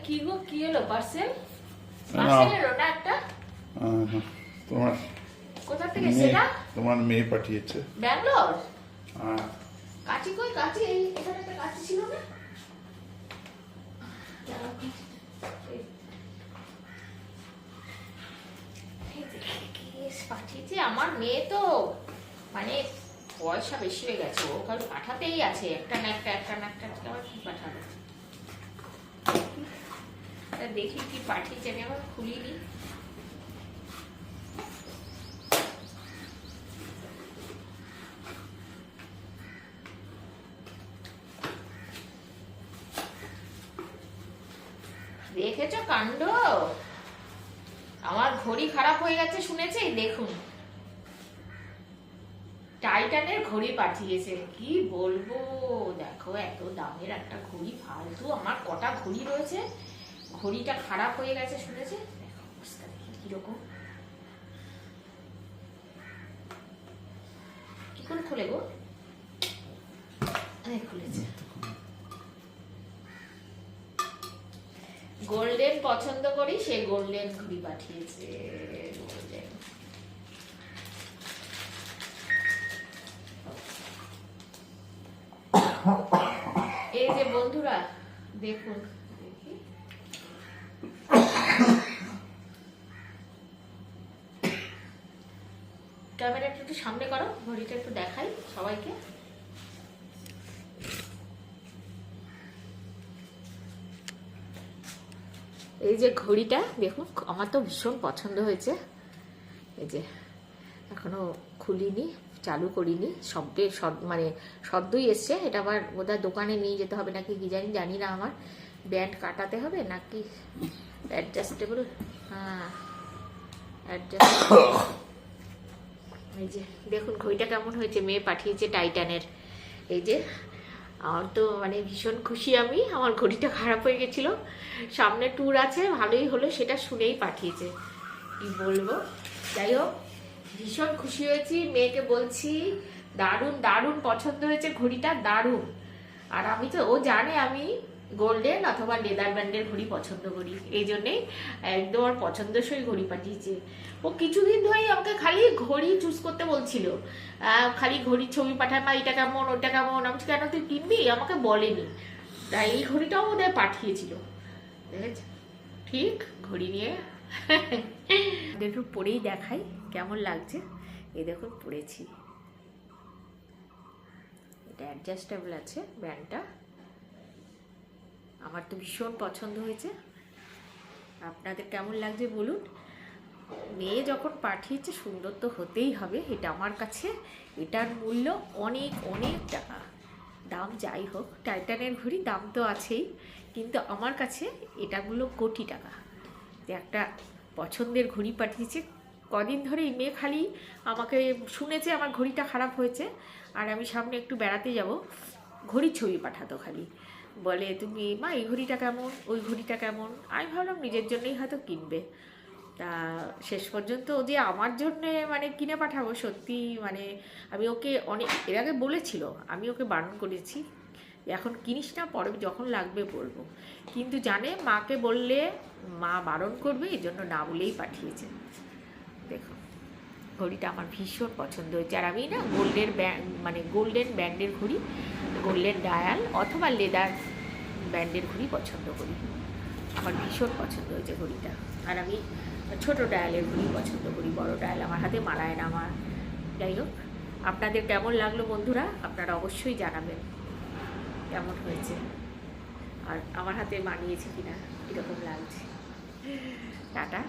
কি গো, কি এলো? পার্সেল পার্সেল এলো না একটা? তোমার কোথা থেকে সেটা? তোমার মেয়ে পাঠিয়েছে। ব্যাঙ্গালোর? হ্যাঁ। কাচি কই? কাচি এখানে একটা কাচি ছিল না? পাঠিয়েছে আমার মেয়ে তো, মানে পয়সা বেশি হয়ে গেছে, ও খালি পাঠাতেই আছে একটা না একটা একটা না একটা। আবার কি পাঠাবে দেখি কি পাঠিয়েছে, আমি আবার খুলিনি। দেখেছো কাণ্ড, আমার ঘড়ি খারাপ হয়ে গেছে শুনেছি। দেখুন, টাইটানের ঘড়ি পাঠিয়েছে, কি বলবো। দেখো, এত দামের একটা ঘড়ি ফালতু। আমার কটা ঘড়ি রয়েছে, ঘড়িটা খারাপ হয়ে গেছে শুনেছে। দেখো অবস্থা, দেখি কিরকম, কি করে খুলে গো? খুলেছে। গোল্ডেন পছন্দ করি, সে গোল্ডেন ঘড়ি পাঠিয়েছে। গোল্ডেন, এই যে বন্ধুরা দেখুন, দেখি ক্যামেরাটা একটু সামনে করো, ঘড়িটা একটু দেখাই সবাইকে। এই যে ঘড়িটা দেখুন, আমার তো ভীষণ পছন্দ হয়েছে। এই যে এখনো খুলিনি, চালু করিনি, মানে সদ্যই এসছে। এটা আবার বোধহয় দোকানে নিয়ে যেতে হবে নাকি কি জানি না। আমার ব্যান্ড কাটাতে হবে নাকি অ্যাডজাস্টেবল। হ্যাঁ, অ্যাডজাস্টেবল। এই যে দেখুন ঘড়িটা কেমন হয়েছে, মেয়ে পাঠিয়েছে টাইটানের। এই যে আমার তো মানে ভীষণ খুশি আমি। আমার ঘড়িটা খারাপ হয়ে গেছিল, সামনে ট্যুর আছে, ভালোই হলো সেটা শুনেই পাঠিয়েছে, কি বলবো। যাই হোক, ভীষণ খুশি হয়েছি। মেয়েকে বলছি দারুণ দারুণ পছন্দ হয়েছে ঘড়িটা, দারুণ। আর আমি তো, ও জানে আমি গোল্ডেন অথবা লেদার ব্যান্ডের ঘড়ি পছন্দ করি, এই জন্যেই একদম আর পছন্দসই ঘড়ি পাঠিয়েছে। ও কিছুদিন ধরেই আমাকে খালি ঘড়ি চুজ করতে বলছিল, খালি ঘড়ির ছবি পাঠায়, মা এটা কেমন ওটা কেমন। আমি কেন তুই কিনবি, আমাকে বলেনি। তাই এই ঘড়িটাও বোধহয় পাঠিয়েছিল, দেখেছ। ঠিক ঘড়ি নিয়ে একটু পরেই দেখাই কেমন লাগছে। এই দেখুন পরেছি, এটা অ্যাডজাস্টেবল আছে ব্যান্ডটা। আমার তো ভীষণ পছন্দ হয়েছে, আপনাদের কেমন লাগছে বলুন। মেয়ে যখন পাঠিয়েছে সুন্দর তো হতেই হবে, এটা আমার কাছে এটার মূল্য অনেক অনেক টাকা। দাম যাই হোক, টাইটানের ঘড়ি দাম তো আছেই, কিন্তু আমার কাছে এটাগুলো কোটি টাকা। একটা পছন্দের ঘড়ি পাঠিয়েছে। কদিন ধরে এই মেয়ে খালি আমাকে শুনেছে আমার ঘড়িটা খারাপ হয়েছে, আর আমি সামনে একটু বেড়াতে যাব, ঘড়ির ছবি পাঠাতো খালি, বলে তুমি মা এই ঘড়িটা কেমন ওই ঘড়িটা কেমন। আমি ভাবলাম নিজের জন্যই হয়তো কিনবে। তা শেষ পর্যন্ত ও যে আমার জন্যে মানে কিনে পাঠাবো, সত্যি মানে আমি ওকে অনেক এর আগে বলেছিল, আমি ওকে বারণ করেছি এখন কিনিস না, পরে যখন লাগবে বলবো। কিন্তু জানে মাকে বললে মা বারণ করবে, এই জন্য না বলেই পাঠিয়েছে। দেখো ঘড়িটা আমার ভীষণ পছন্দ হয়েছে। আর আমি না গোল্ডেন ব্যান্ডের ঘড়ি, গোল্ডেন ডায়াল অথবা লেদার ব্যান্ডের ঘড়ি পছন্দ করি। আমার ভীষণ পছন্দ হয়েছে ঘড়িটা। আর আমি ছোটো ডায়ালের ঘড়ি পছন্দ করি, বড় ডায়াল আমার হাতে মানায় না আমার। যাই হোক, আপনাদের কেমন লাগলো বন্ধুরা, আপনারা অবশ্যই জানাবেন কেমন হয়েছে, আর আমার হাতে মানিয়েছে কিনা, কীরকম লাগছে। টাটা।